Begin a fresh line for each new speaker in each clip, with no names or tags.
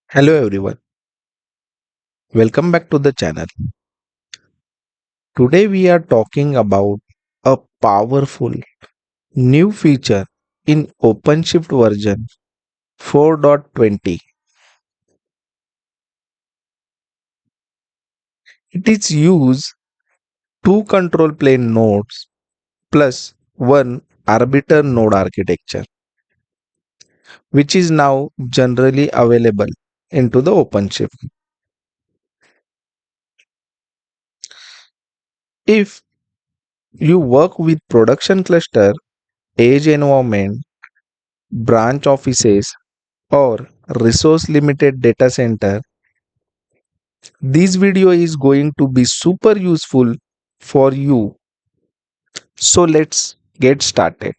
Hello everyone, welcome back to the channel. Today we are talking about a powerful new feature in OpenShift version 4.20. It is use two control plane nodes plus one arbiter node architecture, which is now generally available into the OpenShift. If you work with production cluster, edge environment, branch offices, or resource limited data center, this video is going to be super useful for you. So let's get started.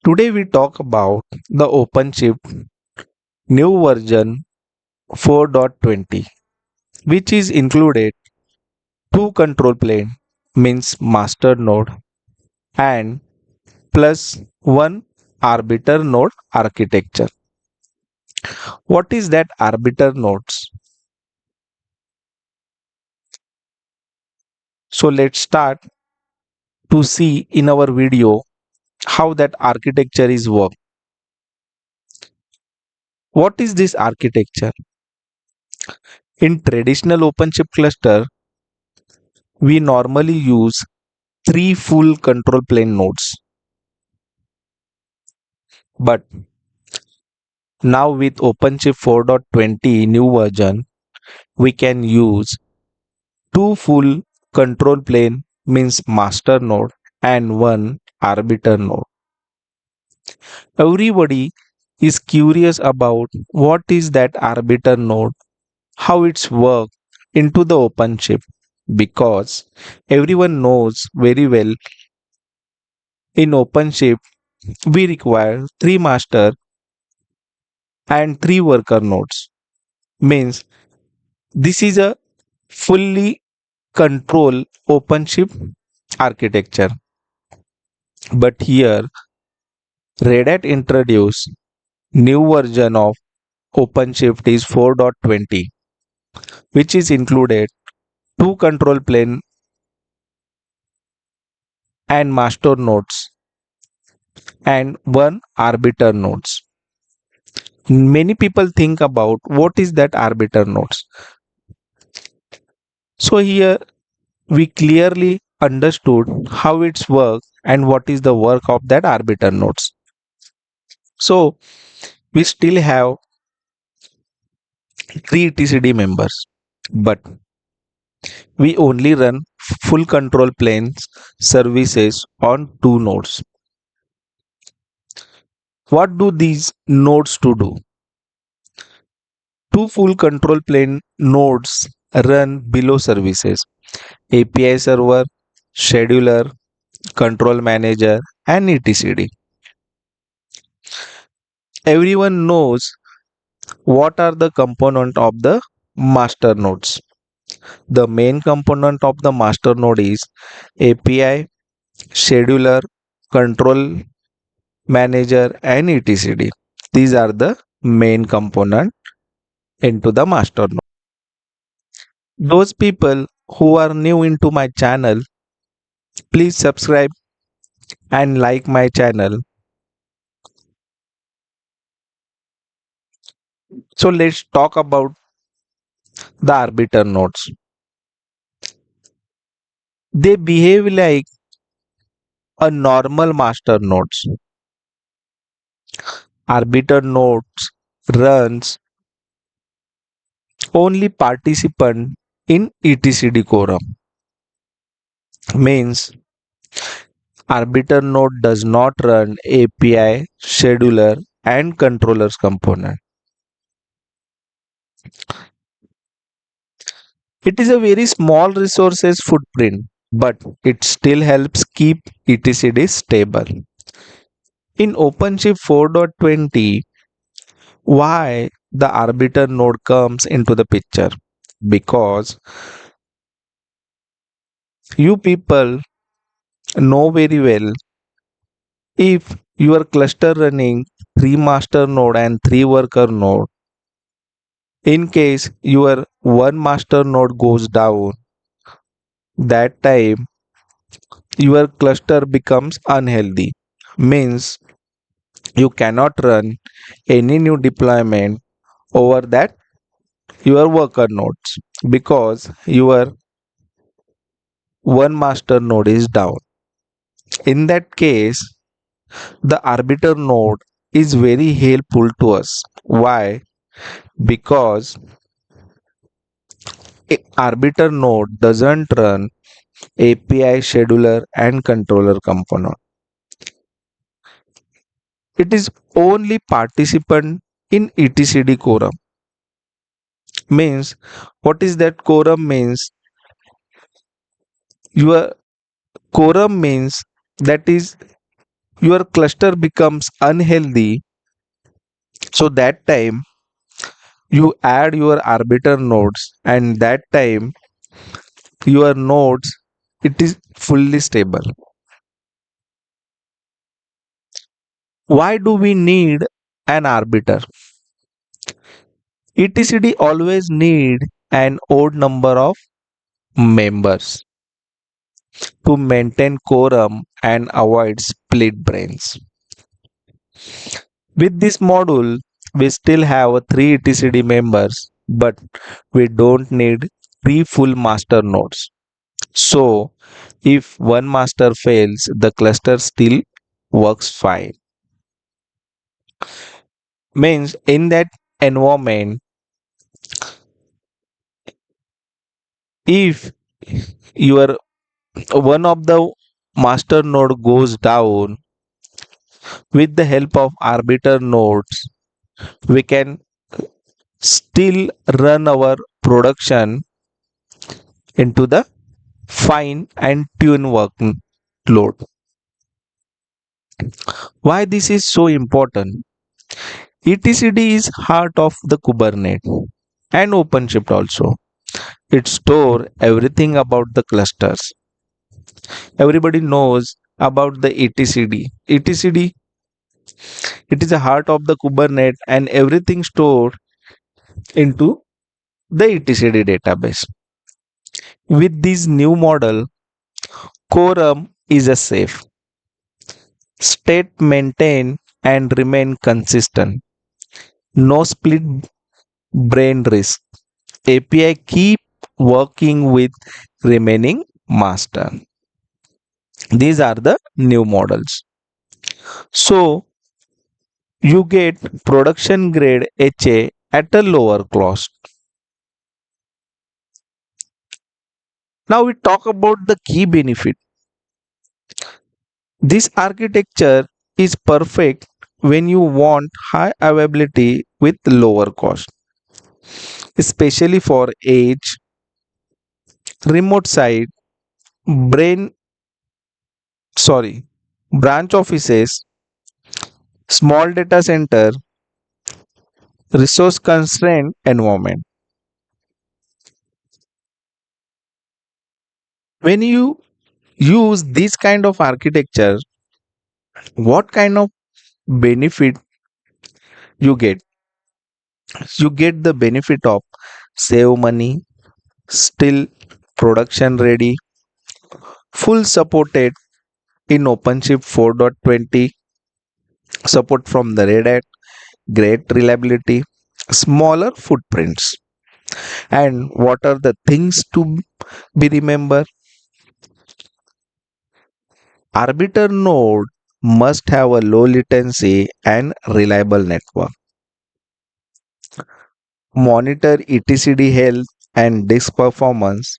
Today we talk about the OpenShift new version 4.20, which is included two control plane means master node and plus one arbiter node architecture. What is that arbiter nodes? So let's start to see in our video how that architecture is work. What is this architecture? In traditional OpenShift cluster, we normally use three full control plane nodes. But now with OpenShift 4.20 new version, we can use two full control plane means master node and one arbiter node. Everybody is curious about what is that arbiter node, how it's work into the OpenShift, because everyone knows very well in OpenShift we require three master and three worker nodes. Means this is a fully control OpenShift architecture. But here Red Hat introduced new version of OpenShift is 4.20, which is included two control plane and master nodes and one arbiter nodes. Many people think about what is that arbiter nodes. So here we clearly understood how it's work and what is the work of that arbiter nodes. So we still have three TCD members, but we only run full control planes services on two nodes. What do these nodes to do? Two full control plane nodes run below services: API server, scheduler, control manager, and etcd. Everyone knows what are the component of the master nodes. The main component of the master node is API, scheduler, control manager, and etcd. These are the main component into the master node. Those people who are new into my channel, please subscribe and like my channel. So let's talk about the arbiter nodes. They behave like a normal master nodes. Arbiter nodes runs only participant in etcd quorum. Means arbiter node does not run API, scheduler, and controllers component. It is a very small resources footprint, but it still helps keep etcd stable. In OpenShift 4.20, why the arbiter node comes into the picture? Because you people know very well, if your cluster running 3 master node and 3 worker node. In case your one master node goes down, that time your cluster becomes unhealthy. Means you cannot run any new deployment over that your worker nodes because your one master node is down. In that case, the arbiter node is very helpful to us. Why? Because arbiter node doesn't run API scheduler and controller component. It is only participant in etcd quorum. Means what is that quorum means? Your quorum means that is your cluster becomes unhealthy, so that time you add your arbiter nodes and that time your nodes it is fully stable. Why do we need an arbiter? Etcd always need an odd number of members to maintain quorum and avoid split brains. With this module, we still have 3 etcd members, but we don't need 3 full master nodes. So, if one master fails, the cluster still works fine. Means in that environment, if your one of the master node goes down, with the help of arbiter nodes, we can still run our production into the fine and tune workload. Why this is so important? etcd is heart of the Kubernetes and OpenShift also. It store everything about the clusters. Everybody knows about the etcd. Etcd it is the heart of the Kubernetes and everything stored into the etcd database. With this new model, quorum is a safe state maintain and remain consistent. No split brain risk. API keep working with remaining master. These are the new models. So you get production grade HA at a lower cost. Now we talk about the key benefit. This architecture is perfect when you want high availability with lower cost, especially for edge, remote side, brain sorry, branch offices, small data center, resource constrained environment. When you use this kind of architecture, what kind of benefit you get? You get the benefit of save money, still production ready, full supported in OpenShift 4.20, support from the Red Hat, great reliability, smaller footprints. And what are the things to be remember? Arbiter node must have a low latency and reliable network. Monitor etcd health and disk performance.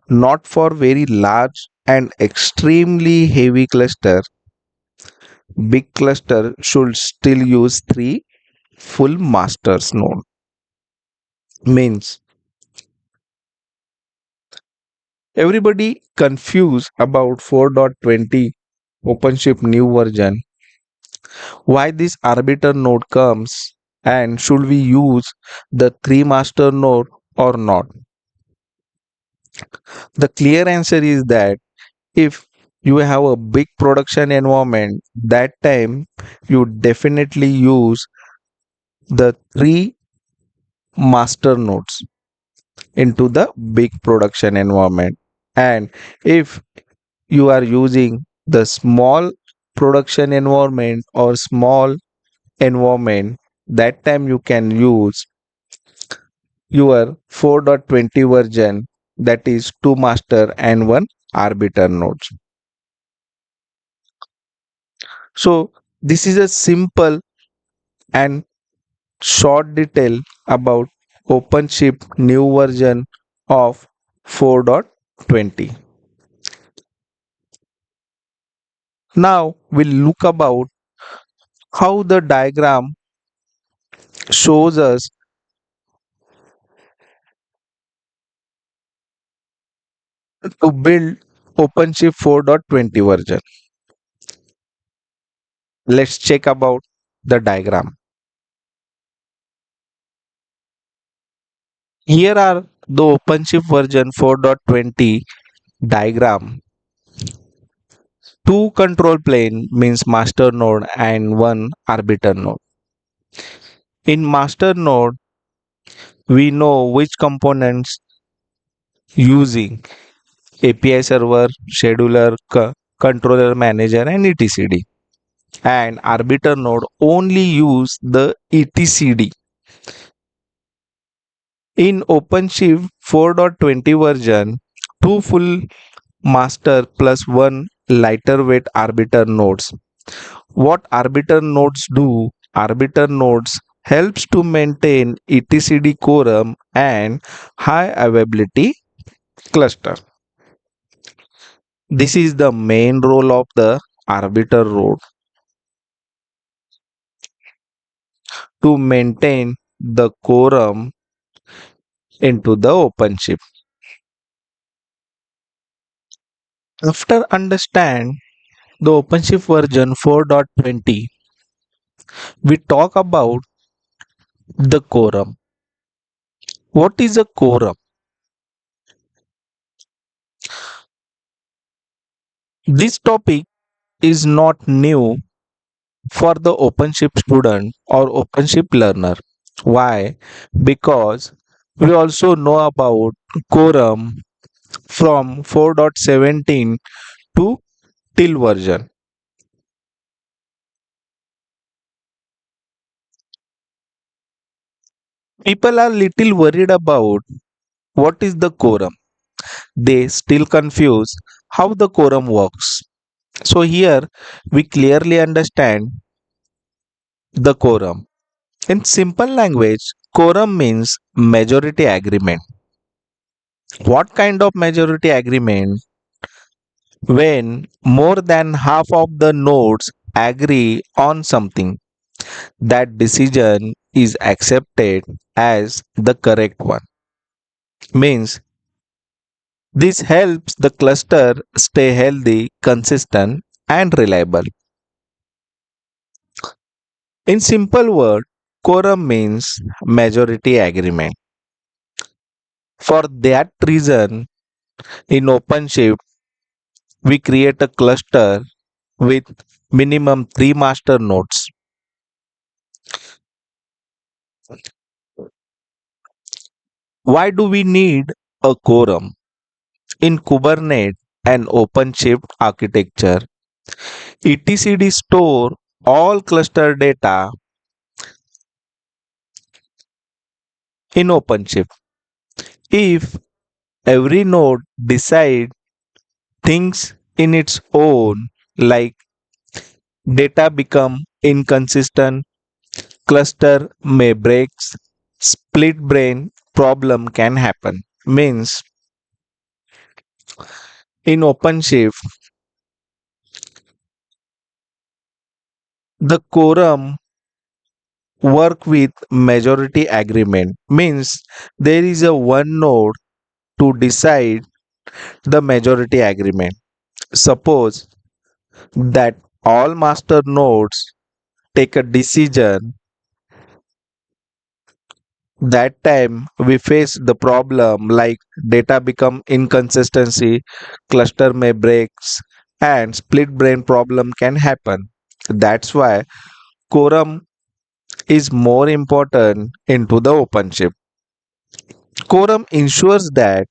Not for very large and extremely heavy cluster. Big cluster should still use 3 full masters node. Means everybody confused about 4.20 OpenShift new version. Why this arbiter node comes and should we use the 3 master node or not? The clear answer is that if you have a big production environment, that time you definitely use the three master nodes into the big production environment. And if you are using the small production environment or small environment, that time you can use your 4.20 version, that is two master and one arbiter nodes. So this is a simple and short detail about OpenShift new version of 4.20. Now we'll look about how the diagram shows us to build OpenShift 4.20 version. Let's check about the diagram. Here are the OpenShift version 4.20 diagram. Two control plane means master node and one arbiter node. In master node, we know which components using API server, scheduler, controller manager and etcd. And arbiter node only use the etcd. In OpenShift 4.20 version, two full master plus one lighter weight arbiter nodes. What arbiter nodes do? Arbiter nodes helps to maintain etcd quorum and high availability cluster. This is the main role of the arbiter node, to maintain the quorum into the OpenShift. After understand the OpenShift version 4.20, we talk about the quorum. What is a quorum? This topic is not new for the OpenShift student or OpenShift learner. Why? Because we also know about quorum from 4.17 to till version. People are little worried about what is the quorum. They still confuse how the quorum works. So here we clearly understand the quorum. In simple language, quorum means majority agreement. What kind of majority agreement? When more than half of the nodes agree on something, that decision is accepted as the correct one. Means this helps the cluster stay healthy, consistent, and reliable. In simple word, quorum means majority agreement. For that reason, in OpenShift, we create a cluster with minimum 3 master nodes. Why do we need a quorum? In Kubernetes and OpenShift architecture, etcd store all cluster data in OpenShift. If every node decide things in its own, like data become inconsistent, cluster may break, split brain problem can happen. Means in OpenShift, the quorum work with majority agreement. Means there is a one node to decide the majority agreement. Suppose that all master nodes take a decision, that time we face the problem like data become inconsistency, cluster may breaks, and split brain problem can happen. That's why quorum is more important into the OpenShift. Quorum ensures that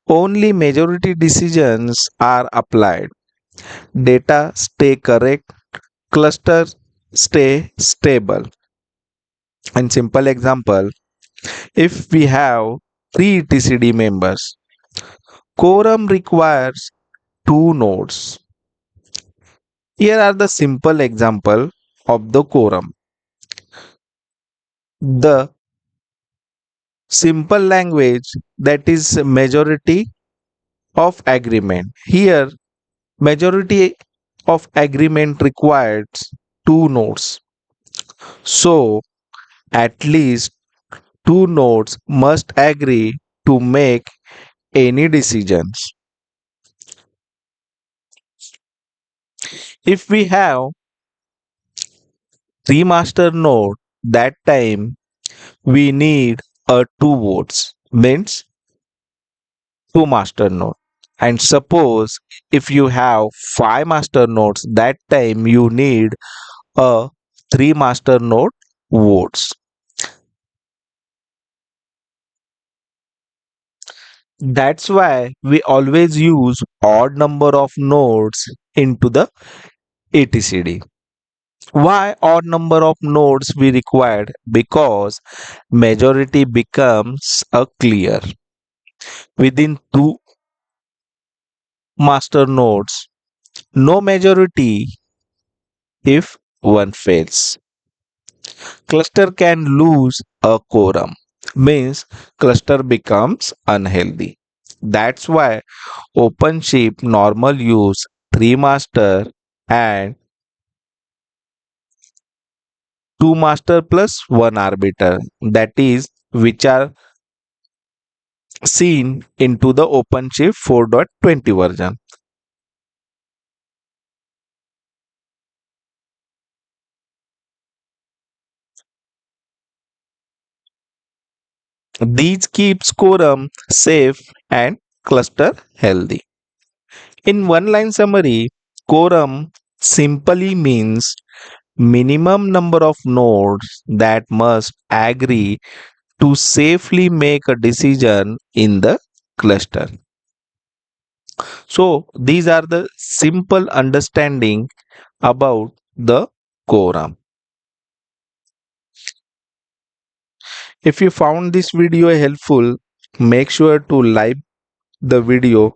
only majority decisions are applied. Data stay correct, clusters stay stable. And simple example, if we have three etcd members, quorum requires two nodes. Here are the simple example of the quorum. The simple language, that is majority of agreement. Here majority of agreement requires two nodes. So at least two nodes must agree to make any decisions. If we have three master node, that time we need a two votes, means two master node. And suppose if you have five master nodes, that time you need a three master node votes. That's why we always use odd number of nodes into the etcd. Why odd number of nodes we required? Because majority becomes a clear within two master nodes. No majority if one fails. Cluster can lose a quorum, means cluster becomes unhealthy. That's why OpenShift normal use three master and two master plus one arbiter, that is which are seen into the OpenShift 4.20 version. These keeps quorum safe and cluster healthy. In one line summary, quorum simply means minimum number of nodes that must agree to safely make a decision in the cluster. So these are the simple understanding about the quorum. If you found this video helpful, make sure to like the video,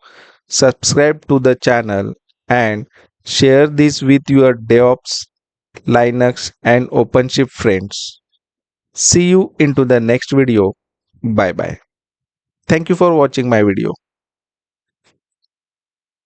subscribe to the channel, and share this with your DevOps, Linux, and OpenShift friends. See you into the next video. Bye bye. Thank you for watching my video.